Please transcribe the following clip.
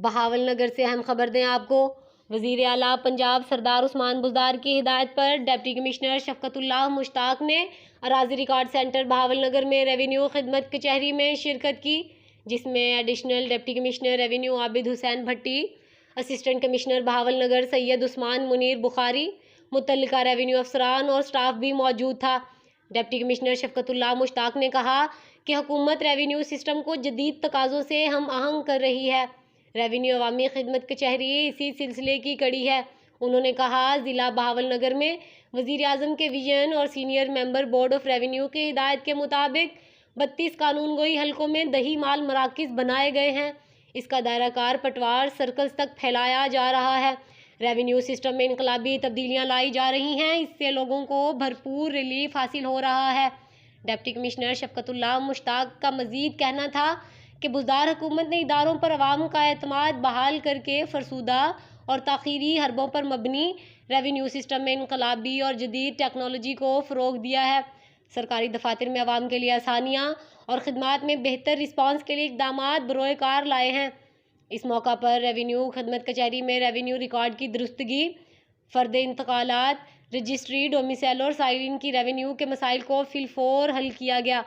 بہاول نگر سے اہم خبر دیں آپ کو۔ وزیر اعلیٰ پنجاب سردار عثمان بزدار کی ہدایت پر ڈپٹی کمشنر شفقت اللہ مشتاق نے اراضی ریکارڈ سینٹر بہاول نگر میں ریونیو خدمت کچہری میں شرکت کی، جس میں ایڈیشنل ڈپٹی کمشنر ریونیو عابد حسین بھٹی، اسسٹنٹ کمشنر بہاول نگر سید عثمان منیر بخاری، متعلقہ ریونیو افسران اور سٹاف بھی موجود تھا۔ ڈپٹی کمشنر شفقت اللہ مشتاق نے کہا کہ حکومت ریونیو سسٹم کو جدید تقاضوں سے ہم آہنگ کر رہی ہے۔ ریونیو عوامی خدمت کچہری اسی سلسلے کی کڑی ہے۔ انہوں نے کہا ضلع بہاول نگر میں وزیر اعظم کے ویژن اور senior member board of revenue کی ہدایت کے مطابق 32 قانون گوئی حلقوں میں دہی مال مراکز بنائے گئے ہیں۔ اس کا دائرہ کار پٹوار سرکلز تک پھیلایا جا رہا ہے۔ ریونیو سسٹم میں انقلابی تبدیلیاں لائی جا رہی ہیں، اس سے لوگوں کو بھرپور ریلیف حاصل ہو رہا ہے۔ ڈپٹی کمشنر شفقت اللہ مشتاق کا مزید کہنا تھا کہ بزدار حکومت نے اداروں پر عوام کا اعتماد بحال کر کے فرسودہ اور تاخیری حربوں پر مبنی ریونیو سسٹم میں انقلابی اور جدید ٹیکنالوجی کو فروغ دیا ہے۔ سرکاری دفاتر میں عوام کے لیے آسانیاں اور خدمات میں بہتر رسپانس کے لیے اقدامات بروئے کار لائے ہیں۔ اس موقع پر ریونیو خدمت کچہری میں ریونیو ریکارڈ کی درستگی، فرد انتقالات، رجسٹری، ڈومیسائل اور سائلین کی ریونیو کے مسائل کو فی الفور حل کیا گیا۔